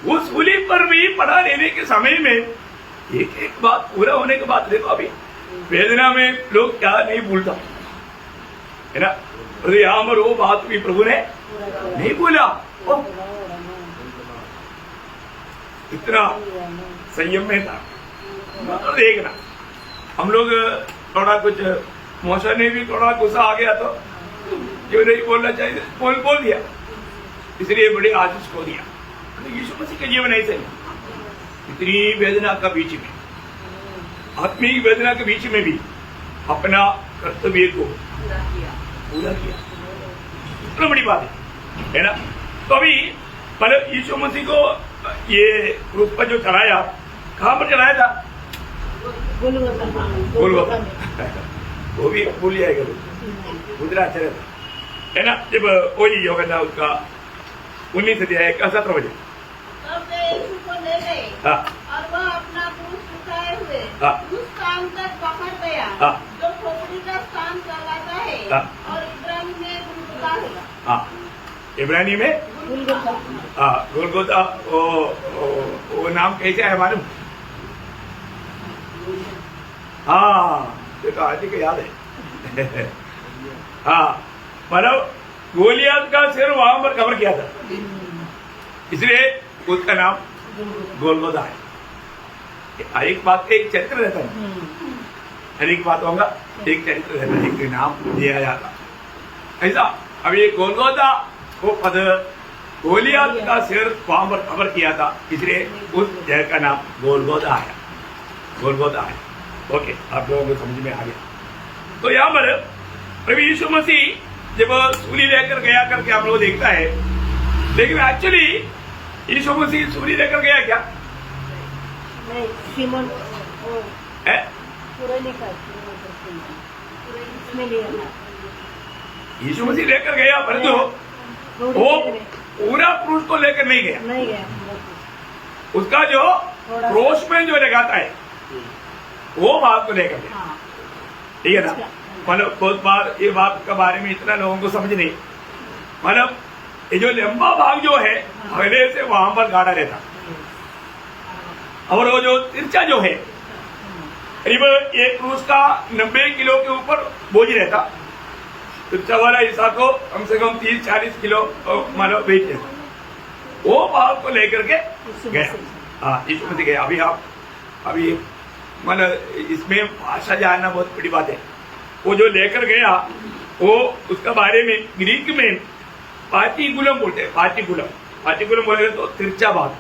उस सूली पर भी पड़ा रहने के समय में एक एक बात पूरा होने के बाद देखो, अभी वेदना में लोग क्या नहीं भूलता है ना। यहाँ पर वो बात भी प्रभु ने नहीं भूला। इतना संयम में था। तो देखना, हम लोग थोड़ा कुछ मौसम ने भी थोड़ा गुस्सा आ गया तो जो नहीं बोलना चाहिए बोल दिया, इसलिए बड़ी आशीष को दिया। यीशु मसीह का जीवन ऐसे नहीं। इतनी वेदना का बीच में, आत्मिक वेदना के बीच में भी अपना कर्तव्य को पूरा किया। इतना बड़ी बात है ना। तो अभी पहले यीशु मसीह को ये क्रूस पर जो चढ़ाया, कहाँ पर चढ़ाया था? गोलगोथा। वो भी भूल जाएगा, गुजरा चले है ना। जब वही योगन्ना उसका 19 अध्याय का 17 बजे
और वह अपना क्रूस उठाए हुए उस स्थान तक पकड़ गया जो खोपड़ी का स्थान कहलाता है, और इब्रानी में गुलगुता है।
इब्रानी में गोलगोथा। वो नाम कैसे है मालूम? हाँ ये तो आज ही याद है। हाँ मतलब गोलियत का सिर वहां पर कवर किया था, इसलिए उसका नाम गोलगोदा है। एक बात एक चरित्र रहता है, हर एक बात होगा एक चरित्र रहता है, एक नाम दिया जाता ऐसा। अब ये गोलगोदा को पद गोलियत का सिर वहां पर कवर किया था, इसलिए उस जगह का नाम गोलगोदा है, गोलगोदा है। ओके, आप लोगों को समझ में आ गया। तो यहाँ पर प्रभु यीशु मसीह जब सूली लेकर गया करके हम लोग देखता है, लेकिन एक्चुअली यीशु मसीह सूली लेकर गया क्या?
नहीं, सीमोन वो
है?
पुराने का इसमें लिया
यीशु मसीह लेकर गया, परंतु वो पूरा क्रूस को लेकर नहीं गया।
नहीं गया,
उसका जो क्रोश में जो लगाता है वो बात को लेकर गया,
हाँ।
ठीक है ना। मतलब बहुत बार ये बात के बारे में इतना लोगों को समझ नहीं, मतलब ये जो लंबा भाग जो है पहले से वहां पर गाड़ा रहता, और वो जो तिरछा जो है करीब एक क्रूस का 90 किलो के ऊपर बोझ रहता, तिरछा वाला हिस्सा को कम से कम 30-40 किलो मतलब वेट रहता, वो भाग को लेकर के गया। हाँ, यीशु मसीह गया। अभी मतलब इसमें भाषा जानना बहुत बड़ी बात है। वो जो लेकर गया वो उसका बारे में ग्रीक में पाटीकुलम बोलते हैं, पाटीकुलम बोलेंगे तो तिरछा भाग,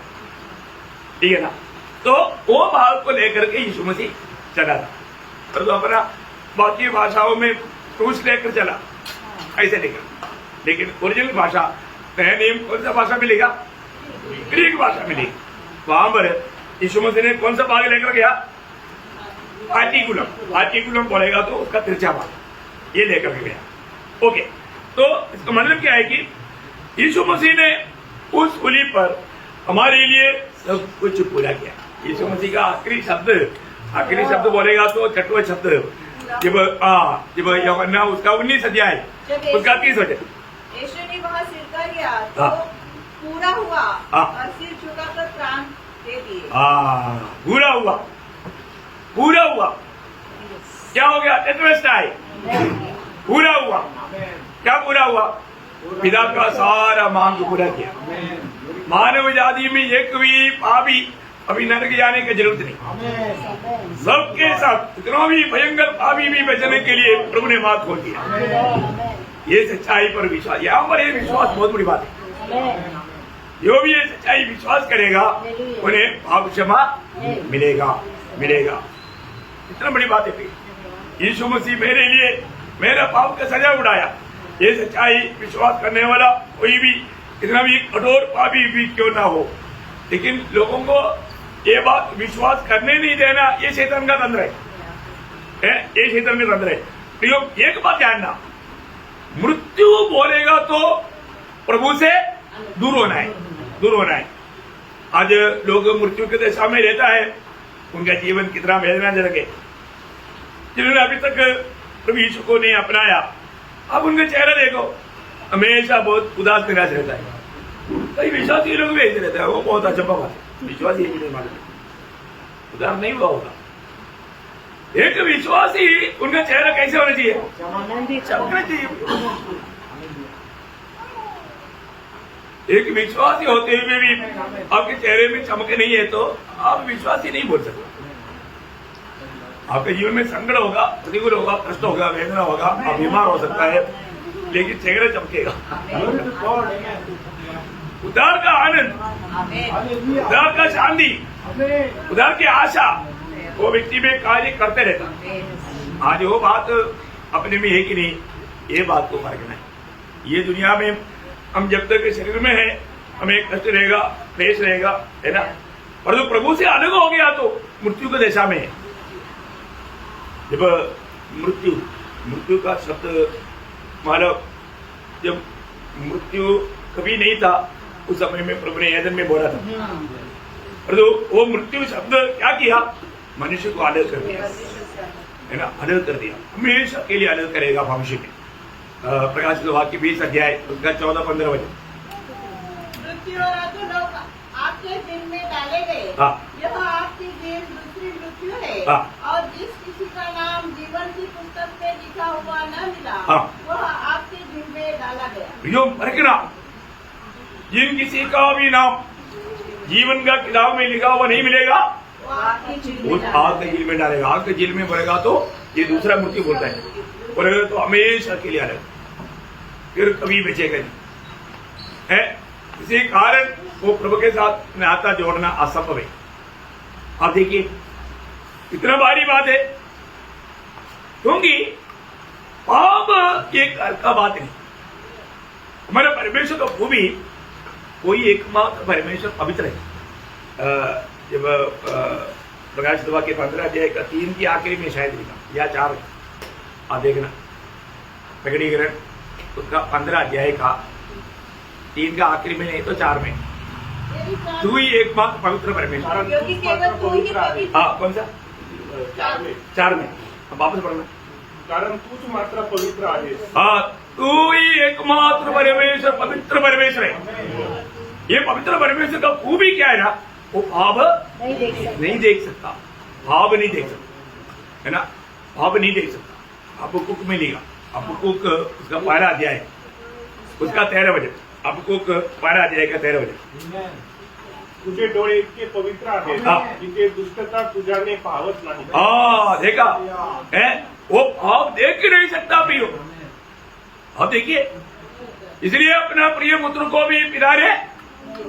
ठीक है ना। तो वो भाग को लेकर के यीशु मसीह चला था, और तो अपना बाकी भाषाओं में क्रूस लेकर चला ऐसे लेकर, लेकिन ओरिजिनल भाषा नया नेम कौन सा भाषा मिलेगा? ग्रीक भाषा मिलेगी। वहां पर यीशु मसीह ने कौन सा भाग लेकर गया? पाटीकुलम बोलेगा तो उसका तिरछा भाग ये लेकर के गया। ओके, तो इसका मतलब क्या है कि यीशु मसीह ने उस सूली पर हमारे लिए सब कुछ पूरा किया। यीशु मसीह का आखिरी शब्द बोलेगा तो छठवां शब्द जब यूहन्ना उसका 19 अध्याय उसका 30 वचन,
यीशु ने वहाँ सिर लिया तो पूरा हुआ और सिर झुकाकर प्राण दे दिए। पूरा हुआ क्या हो गया? टेटवेस्टाई पूरा हुआ। क्या पूरा हुआ? पिता का सारा मांग पूरा किया। मानव जाति में एक भी पापी अभी नरक जाने की जरूरत नहीं, सबके साथ इतना भी भयंकर पापी भी बचने के लिए प्रभु ने बात खोल दिया। ये सच्चाई पर विश्वास, यहाँ पर ये विश्वास बहुत बड़ी बात है। जो भी ये सच्चाई विश्वास करेगा उन्हें पाप क्षमा मिलेगा। इतना बड़ी बात है। यीशु मसीह मेरे लिए मेरा पाप का सजा उड़ाया। ये सच्चाई विश्वास करने वाला कोई भी कितना भी कठोर पापी भी क्यों ना हो, लेकिन लोगों को ये बात विश्वास करने नहीं देना, ये शैतान का तंत्र है, ये शैतान का तंत्र है। तो एक बात जानना, मृत्यु बोलेगा तो प्रभु से दूर होना है। आज लोग मृत्यु के दशा में रहता है, उनका जीवन कितना वेदनाजनक है। जिन्होंने अभी तक प्रभु यीशु को नहीं अपनाया, अब उनका चेहरा देखो, हमेशा बहुत उदास निराश रहता है। कई विश्वासी लोग भी ऐसे रहते हैं, वो बहुत अच्छा बात है। विश्वासी ये नहीं मालूम उदार नहीं हुआ होगा। एक विश्वासी उनका चेहरा कैसे होना चाहिए? चमकना चाहिए। एक विश्वासी होते हुए भी आपके चेहरे में चमक नहीं है तो आप विश्वासी नहीं बोल सकते। आपके जीवन में संकट होगा, प्रतिकूल होगा, कष्ट होगा, वेदना होगा, आप बीमार हो सकता है, लेकिन चेहरा चमकेगा। उधार का आनंद, उधार का शांति, उधार की आशा वो व्यक्ति में कार्य करते रहता। आज वो बात अपने में है कि नहीं, ये बात को परखना है। ये दुनिया में हम जब तक शरीर में है हमें कष्ट रहेगा, क्लेश रहेगा, है ना। और जो प्रभु से अलग हो गया तो मृत्यु की दशा में है। जब मृत्यु का शब्द मतलब जब मृत्यु कभी नहीं था उस समय में प्रभु ने एदन में बोला था, और तो वो मृत्यु शब्द क्या किया? मनुष्य को अलग कर दिया, है ना, अलग कर दिया। हमेशा के लिए अलग करेगा भविष्य में। प्रकाशित वाक्य 20 अध्याय उसका 14-15 वचन। मृत्यु और अधोलोक आपके दिन में डाले गए, यह आपकी देर दूसरी मृत्यु है, और जिस किसी का लिखा हुआ न मिला,
हाँ।
वह आपके दिल में डाला गया।
प्रियो रखना, जिन किसी का भी नाम जीवन का किताब में लिखा हुआ नहीं मिलेगा,
वो आपके दिल
उस
में
आग के जेल में डालेगा। आग के जेल में बोलेगा तो ये दूसरा मूर्ति बोलता है, बोलेगा तो हमेशा के लिए अलग, फिर कभी बचेगा नहीं है। इसी कारण वो प्रभु के साथ नाता जोड़ना असंभव है। आप देखिए इतना भारी बात है, क्योंकि पाप ये घर का बात नहीं। हमारा परमेश्वर का खूबी कोई एकमात्र परमेश्वर पवित्र है। जब प्रकाश सभा के 15 अध्याय का 3 की आखिरी में शायद लिखा या 4, आप देखना प्रकटीकरण उसका 15 अध्याय का 3 का आखिरी में नहीं तो 4 में, तू ही एकमात्र पवित्र परमेश्वर।
क्योंकि केवल तू ही पवित्र।
हाँ कौन सा? 4 में वापस पढ़ना।
कारण तूच मात्र पवित्र आहे।
हाँ तू ही एकमात्र परमेश्वर, पवित्र परमेश्वर है। ये पवित्र परमेश्वर का खूबी क्या है ना, वो भाव नहीं देख सकता, भाव नहीं देख सकता, है ना, भाव नहीं देख सकता। हबक्कुक में लिखा, हबक्कुक उसका 12 अध्याय उसका 13 वचन, हबक्कुक 12 अध्याय का 13 वचन।
तुझे डोळे इतके पवित्र आहेत
हाँ।
की दुष्टता तुझ्याने पावत नाही।
हाँ देखा है, वो भाव देख ही नहीं सकता प्रियो। अब देखिए, इसलिए अपना प्रिय पुत्र को भी पिता ने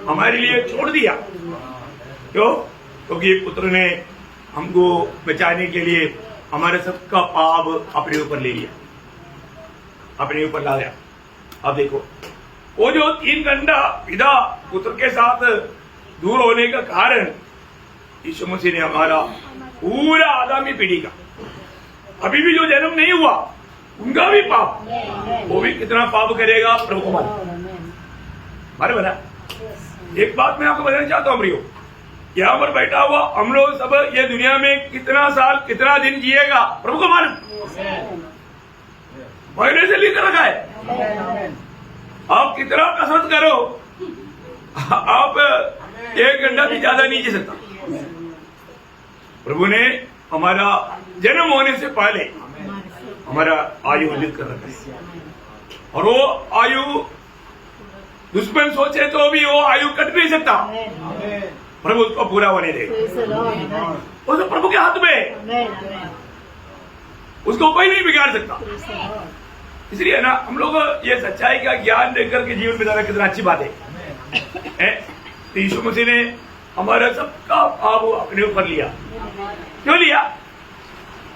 हमारे लिए छोड़ दिया। क्यों? क्योंकि पुत्र ने हमको बचाने के लिए हमारे सबका पाप अपने ऊपर ले लिया, अपने ऊपर ला दिया। अब देखो वो जो 3 घंटा पिता पुत्र के साथ दूर होने का कारण, यीशु मसीह ने हमारा पूरा आगामी पीढ़ी का, अभी भी जो जन्म नहीं हुआ उनका भी पाप, वो भी कितना पाप करेगा प्रभु को मालूम। मारे बना। एक बात मैं आपको बताना चाहता हूँ प्रियो, यहाँ पर बैठा हुआ हम लोग सब ये दुनिया में कितना साल कितना दिन जिएगा प्रभु को मालूम, पहले से लिख रखा है। आप कितना कसरत करो, आप 1 घंटा भी ज्यादा नहीं जी सकता। प्रभु ने हमारा जन्म होने से पहले हमारा आयु लिख कर रखा है, और वो आयु दुश्मन सोचे तो भी वो आयु कट नहीं सकता। प्रभु उसको पूरा होने दे, वो तो प्रभु के हाथ में है, उसको कोई नहीं बिगाड़ सकता। इसलिए ना हम लोग ये सच्चाई का ज्ञान देकर के जीवन बिताना कितना अच्छी बात है। यीशु मसीह ने हमारा सबका पाप अपने ऊपर लिया। क्यों लिया?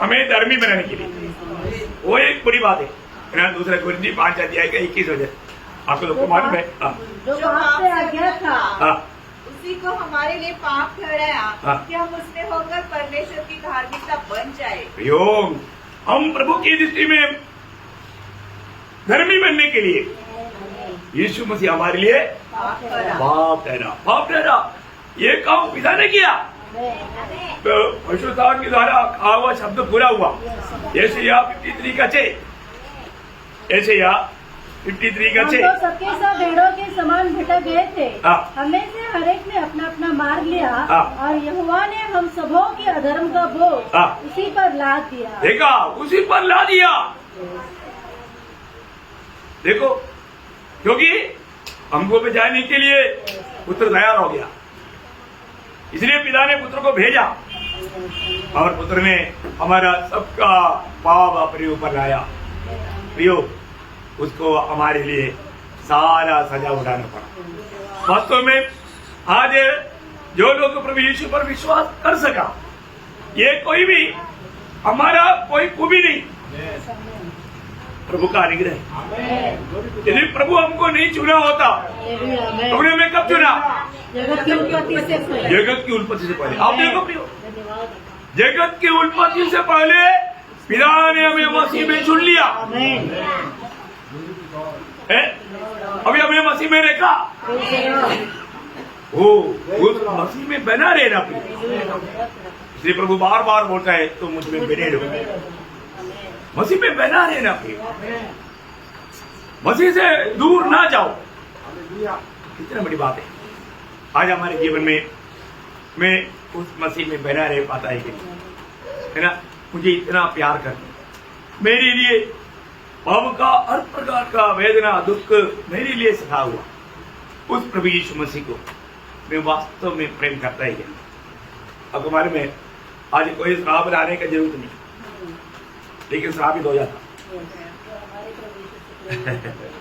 हमें धर्मी बनाने के लिए। वो एक बड़ी बात है ना। दूसरा कुरिन्थी 5 अध्याय का 21 वचन आपको लोग को मालूम है।
जो पाप से अज्ञात था
उसी को हमारे लिए पाप ठहराया
हाँ।
कि हम उसमें होकर परमेश्वर की धार्मिकता बन जाए।
योग हम प्रभु की दृष्टि में धर्मी बनने के लिए यीशु मसीह हमारे लिए पाप ठहरा। ये काम पिता ने किया, तो पवित्रता के द्वारा कहा हुआ शब्द पूरा हुआ। यशायाह 53 का 6, यशायाह 53 का 6।
हम तो सबके सब भेड़ों के समान भटक गए थे,
हाँ।
हमें से हर एक ने अपना अपना मार्ग लिया,
हाँ।
और यहोवा ने हम सबों के अधर्म का बोझ
हाँ।
उसी पर लाद दिया।
देखा, उसी पर ला दिया। देखो, क्योंकि हमको बचाने के लिए पुत्र तैयार हो गया, इसलिए पिता ने पुत्र को भेजा, और पुत्र ने हमारा सबका पाप अपने ऊपर लाया। प्रियो, उसको हमारे लिए सारा सजा उठाना पड़ा। वास्तव में आज जो लोग प्रभु यीशु पर विश्वास कर सका, ये कोई भी हमारा कोई खूबी नहीं, प्रभु का अनुग्रह। यदि प्रभु हमको नहीं चुना होता, प्रभु ने हमें कब चुना?
जगत की उत्पत्ति से पहले।
जगत की उत्पत्ति से पहले। आप देखो प्रियो, जगत की उत्पत्ति से पहले पिता ने हमें मसीह में चुन लिया है। अभी हमें मसीह में रखा, उस मसीह में बना रहना प्रियो। इसलिए प्रभु बार बार बोलता है तुम मुझ में बने रहो, मसीह में बना रहना प्रियो, मसीह से दूर ना जाओ। कितना बड़ी बात है। आज हमारे जीवन में मैं उस मसीह में बना रह पाता है ना। मुझे इतना प्यार करते, मेरे लिए पाप का हर प्रकार का वेदना दुख मेरे लिए सहा हुआ उस प्रभु यीशु मसीह को मैं वास्तव में प्रेम करता ही है। अब हमारे में आज कोई श्राप लाने की जरूरत नहीं, लेकिन श्रापित हो जाता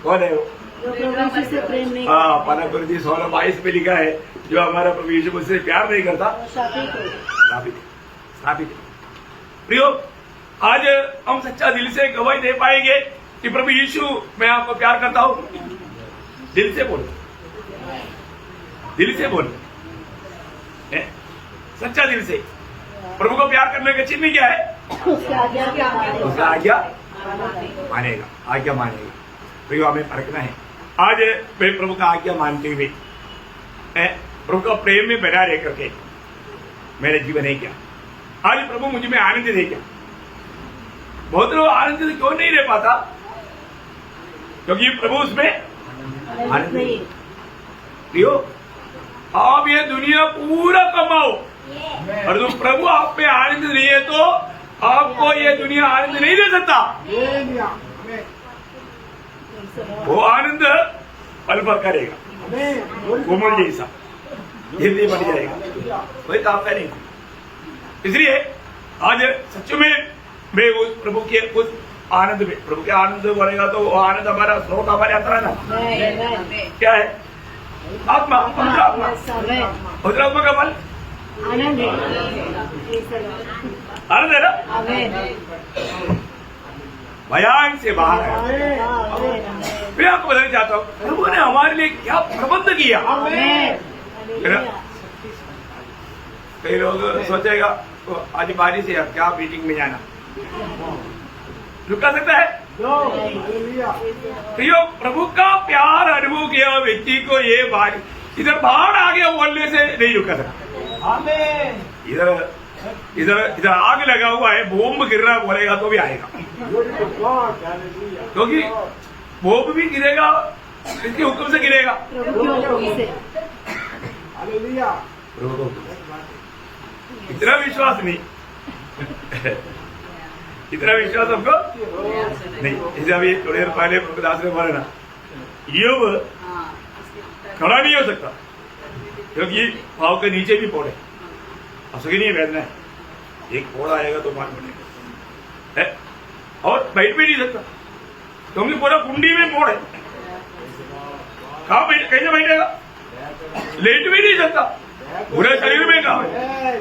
कौन है वो?
जो प्रभु यीशु से प्रेम नहीं
हाँ, पना कुरिन्थियों 16:22 में लिखा है, जो हमारा प्रभु यीशु मुझसे प्यार नहीं करता
शापित हो।
श्रापित है, श्रापित है। प्रियो, आज हम सच्चा दिल से गवाही दे पाएंगे कि प्रभु यीशु मैं आपको प्यार करता हूँ। दिल से बोलो, दिल से बोलो, सच्चा दिल से। प्रभु को प्यार करने का चिन्ह क्या है?
उसका आज्ञा
उसका आज्ञा मानेगा, आज्ञा मानेगा। प्रियो, हमें परखना है। आज मैं प्रभु का आज्ञा मानते हुए प्रभु का प्रेम में बना रह करके मेरा जीवन है क्या? आज प्रभु मुझे में आनंद दे क्या? बहुत लोग आनंद से क्यों नहीं रह पाता? क्योंकि प्रभु उसमें आनंद नहीं। प्रियो, आप ये दुनिया पूरा कमाओ और जो प्रभु आप पे आनंद नहीं है तो आपको ये दुनिया आनंद नहीं दे सकता। वो आनंद पल भर करेगा, कोमल जैसा जल्दी बन जाएगा, कोई काम का नहीं। इसलिए आज सच में मैं उस प्रभु के उस आनंद में, प्रभु के आनंद बढ़ेगा तो वो आनंद हमारा स्रोत हमारे अंदर है। क्या है? आत्मा, पवित्र आत्मा। पवित्र आत्मा का फल
आनंद है।
आनंद है ना? भयान से बाहर है। मैं आपको बताना चाहता हूँ, प्रभु ने हमारे लिए क्या प्रबंध किया। कई लोग सोचेगा तो आज बारिश है, क्या मीटिंग में जाना, रुका सकता है? तो यो प्रभु का प्यार अनुभव किया व्यक्ति को ये बारिश इधर बाढ़ आ गया बोलने से नहीं रुका सकता। इधर इधर इधर आग लगा हुआ है, बॉम्ब गिर रहा बोलेगा तो भी आएगा, क्योंकि बॉम्ब भी गिरेगा इसके हुक्म से गिरेगा। इतना विश्वास नहीं इतना विश्वास हमको नहीं। जैसे अभी थोड़ी देर पहले प्रभुदास ने बोला ना, योग खड़ा नहीं हो सकता क्योंकि पाँव के नीचे भी फोड़ है, असुखी नहीं बैठना है, एक फोड़ आएगा तो मान बनेगा, और बैठ भी नहीं सकता क्योंकि पूरा कुंडी में फोड़ है। कहाँ बैठ, कैसे बैठेगा? लेट भी नहीं सकता, पूरे शरीर में काम है।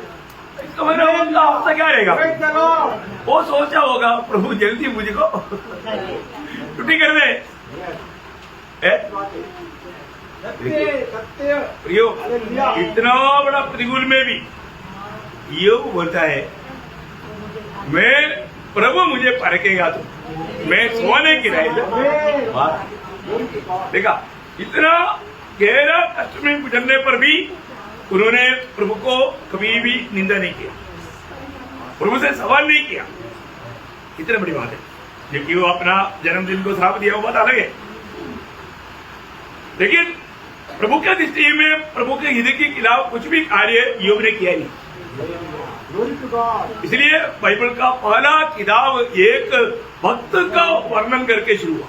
इसका मतलब उनका अवस्था क्या रहेगा? वो सोचा होगा प्रभु जल्दी मुझको छुट्टी कर दे। प्रियो, इतना बड़ा प्रतिकूल में भी योग बोलता है, मैं प्रभु मुझे परखेगा तो मैं सोने की रही। देखा, इतना गहरा कष्ट में गुजरने पर भी उन्होंने प्रभु को कभी भी निंदा नहीं किया, प्रभु से सवाल नहीं किया। कितनी बड़ी बात है। जबकि वो अपना जन्मदिन को श्राप दिया, वो बात अलग है, लेकिन प्रभु के दृष्टि में प्रभु के हृदय के खिलाफ कुछ भी कार्य योग ने किया नहीं। इसलिए बाइबल का पहला किताब एक भक्त का वर्णन करके शुरू हुआ।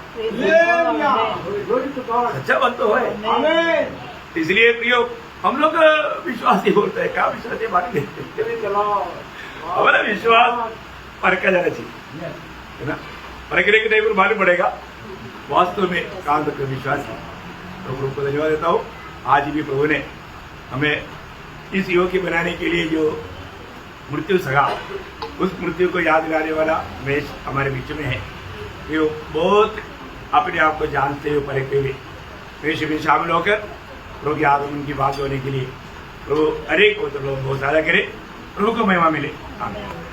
सच्चा भक्त हो है। इसलिए प्रियो, हम लोग विश्वास ही बोलते हैं, क्या विश्वास है बात नहीं, हमारा विश्वास परखा जाना चाहिए, है ना? परखने के टाइम पर मालूम पड़ेगा वास्तव में कहाँ तक विश्वास है। तो प्रभु को धन्यवाद देता हूँ। आज भी प्रभु ने हमें इस योग के बनाने के लिए जो मृत्यु सगा, उस मृत्यु को याद दिलाने वाला मेष हमारे बीच में है। ये बहुत अपने आप को जानते हुए परखते हुए मेष में शामिल होकर प्रभु के आगमन की बात होने के लिए प्रभु अनेक लोग बहुत सारा करे, प्रभु को महिमा मिले। आमीन।